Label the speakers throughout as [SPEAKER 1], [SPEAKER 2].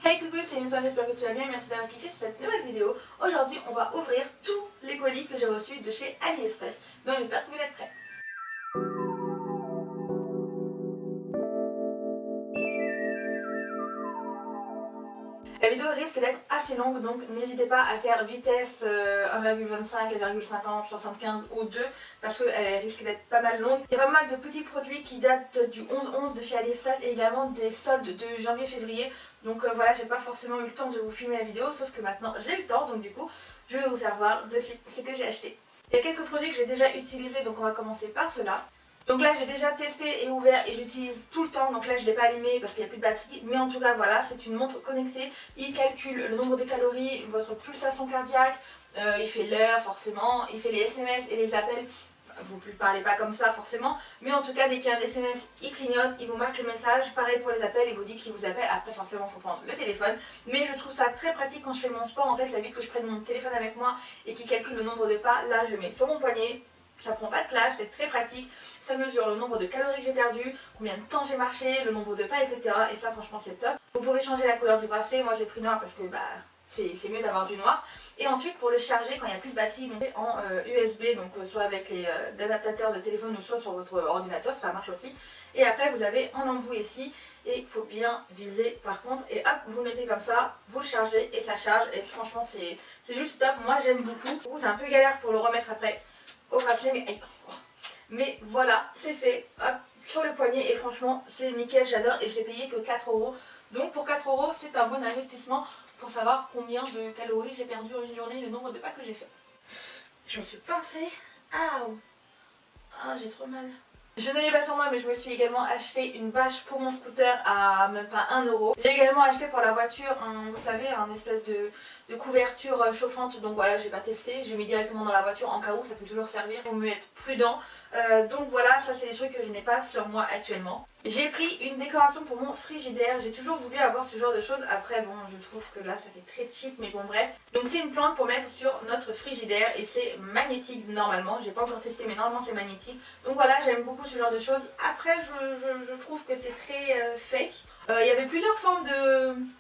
[SPEAKER 1] Hey coucou, c'est Une, j'espère que tu vas bien, merci d'avoir cliqué sur cette nouvelle vidéo. Aujourd'hui on va ouvrir tous les colis que j'ai reçus de chez AliExpress, donc j'espère que vous êtes prêts. La vidéo risque d'être assez longue, donc n'hésitez pas à faire vitesse 1,25, 1,50, 75 ou 2 parce qu'elle risque d'être pas mal longue. Il y a pas mal de petits produits qui datent du 11-11 de chez AliExpress et également des soldes de janvier-février. Donc voilà, j'ai pas forcément eu le temps de vous filmer la vidéo, sauf que maintenant j'ai le temps, donc du coup je vais vous faire voir de suite ce que j'ai acheté. Il y a quelques produits que j'ai déjà utilisés, donc on va commencer par cela. Donc là j'ai déjà testé et ouvert et j'utilise tout le temps, donc là je ne l'ai pas allumé parce qu'il n'y a plus de batterie, mais en tout cas voilà, c'est une montre connectée, il calcule le nombre de calories, votre pulsation cardiaque, il fait l'heure forcément, il fait les SMS et les appels, vous ne parlez pas comme ça forcément, mais en tout cas dès qu'il y a un SMS, il clignote, il vous marque le message, pareil pour les appels, il vous dit qu'il vous appelle, après forcément il faut prendre le téléphone, mais je trouve ça très pratique quand je fais mon sport, en fait ça évite que je prenne mon téléphone avec moi et qu'il calcule le nombre de pas, là je mets sur mon poignet. Ça prend pas de place, c'est très pratique, ça mesure le nombre de calories que j'ai perdu, combien de temps j'ai marché, le nombre de pas, etc. Et ça franchement c'est top. Vous pouvez changer la couleur du bracelet, moi j'ai pris noir parce que c'est mieux d'avoir du noir. Et ensuite pour le charger quand il n'y a plus de batterie, donc en USB, donc soit avec les adaptateurs de téléphone ou soit sur votre ordinateur, ça marche aussi. Et après vous avez un embout ici et il faut bien viser par contre. Et hop, vous le mettez comme ça, vous le chargez et ça charge. Et franchement c'est juste top, moi j'aime beaucoup. C'est un peu galère pour le remettre après au bracelet, mais voilà, c'est fait, hop, sur le poignet et franchement c'est nickel, j'adore et je l'ai payé que 4 €. Donc pour 4 € c'est un bon investissement pour savoir combien de calories j'ai perdu en une journée, le nombre de pas que j'ai fait. Je me suis pincée, ah j'ai trop mal. Je ne l'ai pas sur moi mais je me suis également acheté une bâche pour mon scooter à même pas 1 €. J'ai également acheté pour la voiture vous savez, un espèce de couverture chauffante, donc voilà, j'ai pas testé, j'ai mis directement dans la voiture en cas où, ça peut toujours servir, il faut mieux être prudent. Donc voilà, ça c'est des trucs que je n'ai pas sur moi actuellement. J'ai pris une décoration pour mon frigidaire, j'ai toujours voulu avoir ce genre de choses, après bon je trouve que là ça fait très cheap mais bon bref. Donc c'est une plante pour mettre sur notre frigidaire et c'est magnétique normalement, j'ai pas encore testé mais normalement c'est magnétique. Donc voilà, j'aime beaucoup ce genre de choses. Après je trouve que c'est très fake. Il y avait plusieurs formes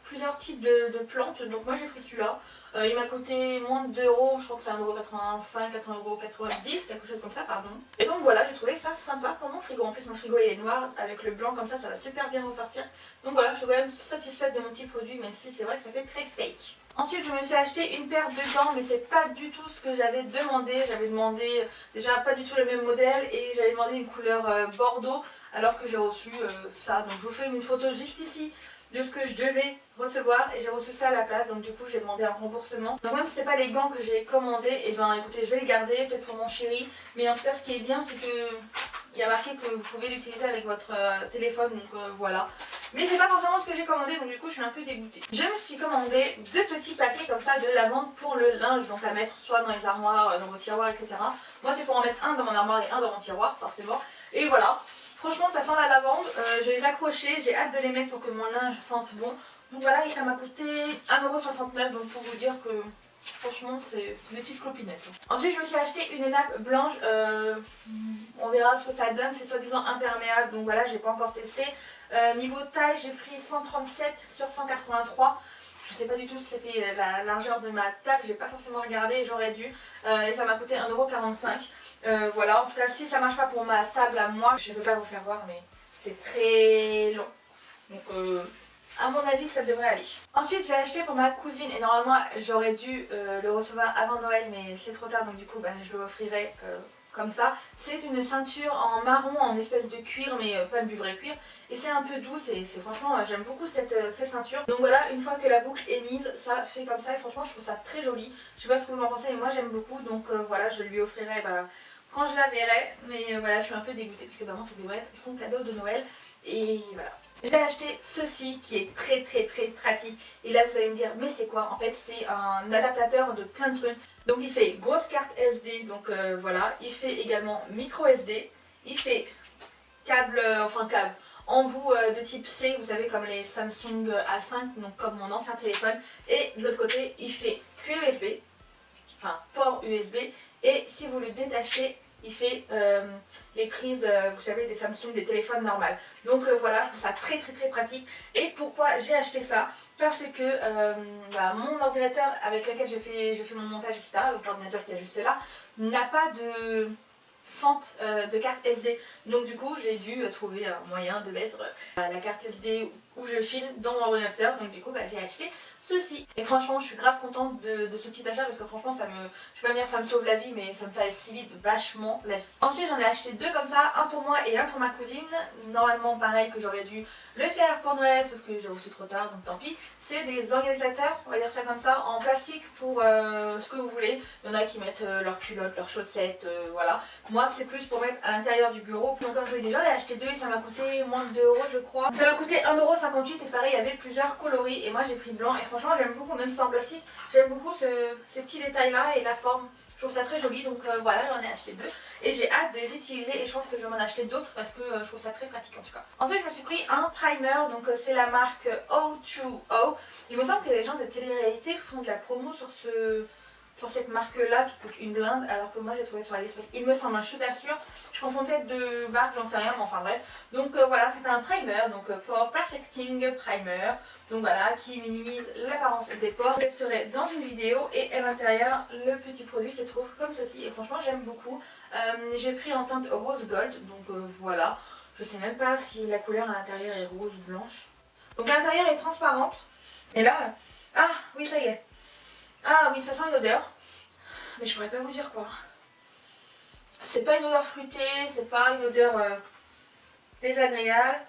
[SPEAKER 1] plusieurs types de plantes, donc moi j'ai pris celui-là. Il m'a coûté moins de 2 €, je crois que c'est 1,85 €, 4,90 €, quelque chose comme ça, pardon. Et donc voilà, j'ai trouvé ça sympa pour mon frigo. En plus mon frigo il est noir, avec le blanc comme ça va super bien ressortir. Donc voilà, je suis quand même satisfaite de mon petit produit, même si c'est vrai que ça fait très fake. Ensuite je me suis acheté une paire de gants, mais c'est pas du tout ce que j'avais demandé. J'avais demandé déjà pas du tout le même modèle et j'avais demandé une couleur bordeaux alors que j'ai reçu ça. Donc je vous fais une photo juste ici de ce que je devais recevoir et j'ai reçu ça à la place, donc du coup j'ai demandé un remboursement. Donc même si c'est pas les gants que j'ai commandés, et ben écoutez je vais les garder peut-être pour mon chéri, mais en tout cas ce qui est bien c'est que il y a marqué que vous pouvez l'utiliser avec votre téléphone, donc voilà. Mais c'est pas forcément ce que j'ai commandé, donc du coup je suis un peu dégoûtée. Je me suis commandé 2 petits paquets comme ça de lavande pour le linge, donc à mettre soit dans les armoires, dans vos tiroirs, etc. Moi c'est pour en mettre un dans mon armoire et un dans mon tiroir forcément. Et voilà. Franchement ça sent la lavande, je les ai accrochés, j'ai hâte de les mettre pour que mon linge sente bon. Donc voilà, et ça m'a coûté 1,69 €, donc pour vous dire que franchement c'est des petites clopinettes. Ensuite je me suis acheté une nappe blanche, on verra ce que ça donne, c'est soi-disant imperméable, donc voilà j'ai pas encore testé. Niveau taille j'ai pris 137 sur 183. Je sais pas du tout si ça fait la largeur de ma table, j'ai pas forcément regardé, j'aurais dû. Et ça m'a coûté 1,45 €. Voilà, en tout cas si ça marche pas pour ma table à moi, je ne peux pas vous faire voir mais c'est très long. Donc à mon avis ça devrait aller. Ensuite j'ai acheté pour ma cousine et normalement j'aurais dû le recevoir avant Noël mais c'est trop tard donc du coup je le offrirai comme ça. C'est une ceinture en marron en espèce de cuir mais pas du vrai cuir et c'est un peu doux, c'est franchement j'aime beaucoup cette ceinture. Donc voilà, une fois que la boucle est mise ça fait comme ça et franchement je trouve ça très joli. Je sais pas ce que vous en pensez mais moi j'aime beaucoup, donc voilà, je lui offrirai quand je la verrai, mais voilà je suis un peu dégoûtée parce que vraiment ça devrait être son cadeau de Noël. Et voilà. J'ai acheté ceci qui est très pratique. Et là vous allez me dire mais c'est quoi? En fait c'est un adaptateur de plein de trucs. Donc il fait grosse carte SD, donc voilà. Il fait également micro SD. Il fait câble, embout de type C, vous savez comme les Samsung A5, donc comme mon ancien téléphone. Et de l'autre côté il fait clé USB, enfin port USB. Et si vous le détachez, il fait les prises, vous savez, des Samsung, des téléphones normales. Donc voilà, je trouve ça très très très pratique. Et pourquoi j'ai acheté ça? Parce que mon ordinateur avec lequel je fais mon montage, etc., donc l'ordinateur qui est juste là, n'a pas de fente de carte SD. Donc du coup j'ai dû trouver un moyen de mettre la carte SD où je filme dans mon ordinateur. Donc du coup j'ai acheté ceci. Et franchement je suis grave contente de ce petit achat parce que franchement ça me, je vais pas dire ça me sauve la vie, mais ça me facilite vachement la vie. Ensuite j'en ai acheté deux comme ça, un pour moi et un pour ma cousine. Normalement pareil que j'aurais dû le faire pour Noël, sauf que j'ai reçu trop tard donc tant pis. C'est des organisateurs, on va dire ça comme ça, en plastique pour ce que vous voulez. Il y en a qui mettent leurs culottes, leurs chaussettes, voilà. Moi c'est plus pour mettre à l'intérieur du bureau. Donc comme je vous l'ai dit, j'en ai acheté deux et ça m'a coûté moins de 2 € je crois. Ça m'a coûté 1,58 € et pareil il y avait plusieurs coloris et moi j'ai pris le blanc et franchement j'aime beaucoup, même si c'est en plastique, j'aime beaucoup ces petits détails là et la forme. Je trouve ça très joli, donc voilà, j'en ai acheté deux et j'ai hâte de les utiliser et je pense que je vais m'en acheter d'autres parce que je trouve ça très pratique en tout cas. Ensuite je me suis pris un primer, donc c'est la marque O2O. Il me semble que les gens de télé-réalité font de la promo sur cette marque là qui coûte une blinde, alors que moi j'ai trouvé sur AliExpress. Il me semble, je suis pas sûre, je confonds peut-être de marque, j'en sais rien, mais enfin bref. Donc voilà, c'est un primer, donc Pore Perfecting Primer, donc voilà, qui minimise l'apparence des pores. Je testerai dans une vidéo et à l'intérieur le petit produit se trouve comme ceci et franchement j'aime beaucoup. J'ai pris en teinte rose gold, donc voilà, je sais même pas si la couleur à l'intérieur est rose ou blanche. Donc l'intérieur est transparente et là, ah oui ça y est. Ah oui, ça sent une odeur, mais je pourrais pas vous dire quoi. C'est pas une odeur fruitée, c'est pas une odeur désagréable.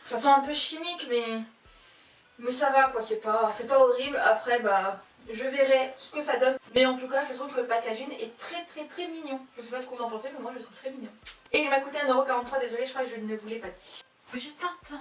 [SPEAKER 1] Ça sent un peu chimique, mais ça va quoi, c'est pas horrible. Après, je verrai ce que ça donne. Mais en tout cas, je trouve que le packaging est très très très mignon. Je sais pas ce que vous en pensez, mais moi je le trouve très mignon. Et il m'a coûté 1,43 €, désolée, je crois que je ne vous l'ai pas dit. Mais je tente.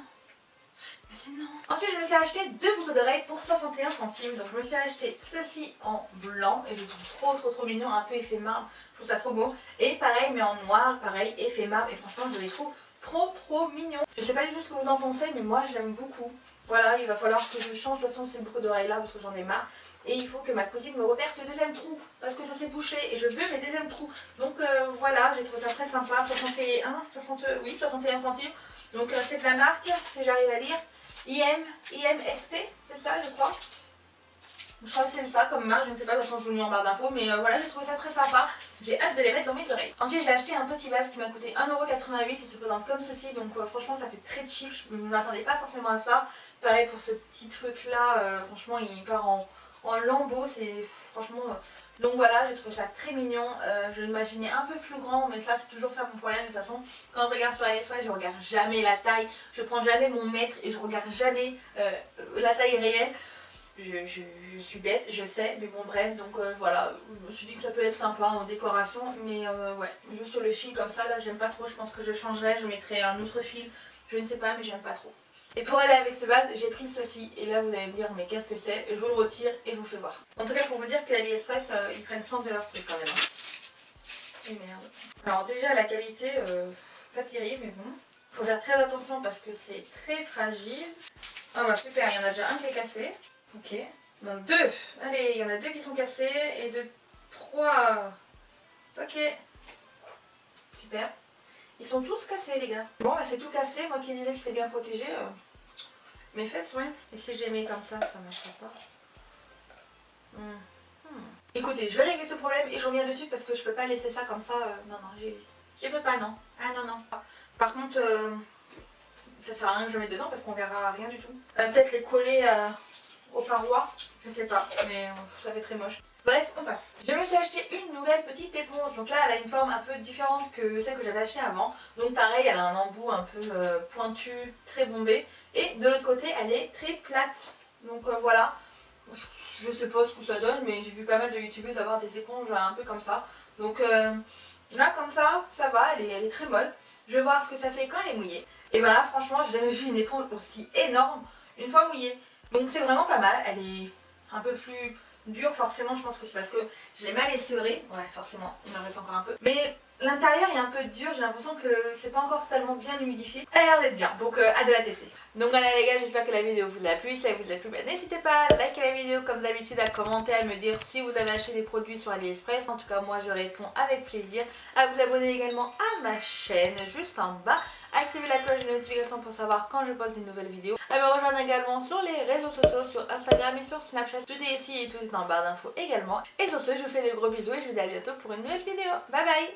[SPEAKER 1] Mais c'est non. Ensuite je me suis acheté deux boucles d'oreilles pour 61 centimes. Donc je me suis acheté ceci en blanc et je le trouve trop mignon, un peu effet marbre. Je trouve ça trop beau. Et pareil mais en noir, pareil effet marbre. Et franchement je les trouve trop mignons. Je sais pas du tout ce que vous en pensez mais moi j'aime beaucoup. Voilà, il va falloir que je change de toute façon ces boucles d'oreilles là parce que j'en ai marre. Et il faut que ma cousine me reperce le deuxième trou parce que ça s'est bouché et je veux le deuxième trou. Donc voilà, j'ai trouvé ça très sympa. 61 centimes. Donc c'est de la marque, si j'arrive à lire. IMST, c'est ça je crois. Je crois que c'est ça comme marque, je ne sais pas, de toute façon je vous le mets en barre d'infos, mais voilà, j'ai trouvé ça très sympa. J'ai hâte de les mettre dans mes oreilles. Ensuite j'ai acheté un petit vase qui m'a coûté 1,88 €, il se présente comme ceci, donc franchement ça fait très cheap, je ne m'attendais pas forcément à ça. Pareil pour ce petit truc là, franchement il part en lambeaux, c'est franchement... Donc voilà, j'ai trouvé ça très mignon, je l'imaginais un peu plus grand, mais ça c'est toujours ça mon problème de toute façon. Quand je regarde sur AliExpress, je regarde jamais la taille, je prends jamais mon mètre et je regarde jamais la taille réelle. Je suis bête, je sais, mais bon bref, donc voilà, je me suis dit que ça peut être sympa en décoration, mais ouais, juste le fil comme ça, là j'aime pas trop, je pense que je changerai, je mettrai un autre fil, je ne sais pas, mais j'aime pas trop. Et pour aller avec ce vase, j'ai pris ceci. Et là, vous allez me dire, mais qu'est-ce que c'est? Je vous le retire et je vous fais voir. En tout cas, pour vous dire que AliExpress, ils prennent soin de leur truc quand même. Hein. Et merde. Alors déjà, la qualité, pas terrible, mais bon. Faut faire très attention parce que c'est très fragile. Ah bah super, il y en a déjà un qui est cassé. Ok. Donc deux. Allez, il y en a deux qui sont cassés et trois. Ok. Super. Ils sont tous cassés les gars. Bon bah c'est tout cassé, moi qui disais que c'était bien protégé. Mes fesses ouais. Et si je les mets comme ça marcherait pas. Écoutez, je vais régler ce problème et je reviens dessus parce que je peux pas laisser ça comme ça. Non, je peux pas non. Ah non. Par contre, ça sert à rien que je le mette dedans parce qu'on verra rien du tout. Peut-être les coller aux parois, je sais pas, mais ça fait très moche. Bref, on passe. Je me suis acheté une nouvelle petite éponge. Donc là, elle a une forme un peu différente que celle que j'avais achetée avant. Donc pareil, elle a un embout un peu pointu, très bombé. Et de l'autre côté, elle est très plate. Donc voilà. Je sais pas ce que ça donne, mais j'ai vu pas mal de youtubeuses avoir des éponges un peu comme ça. Donc là, comme ça va, elle est très molle. Je vais voir ce que ça fait quand elle est mouillée. Et ben là, franchement, j'ai jamais vu une éponge aussi énorme une fois mouillée. Donc c'est vraiment pas mal. Elle est un peu plus dure, forcément, je pense que c'est parce que je l'ai mal essorée. Ouais, forcément, il en reste encore un peu. Mais L'intérieur est un peu dur, j'ai l'impression que c'est pas encore totalement bien humidifié. Elle a l'air d'être bien, donc hâte de la tester. Donc voilà les gars, j'espère que la vidéo vous a plu. Si elle vous a plu, bah, n'hésitez pas à liker la vidéo comme d'habitude, à commenter, à me dire si vous avez acheté des produits sur AliExpress. En tout cas moi je réponds avec plaisir. À vous abonner également à ma chaîne juste en bas. Activez la cloche de notification pour savoir quand je poste des nouvelles vidéos. À me rejoindre également sur les réseaux sociaux, sur Instagram et sur Snapchat. Tout est ici et tout est en barre d'infos également. Et sur ce, je vous fais de gros bisous et je vous dis à bientôt pour une nouvelle vidéo. Bye bye.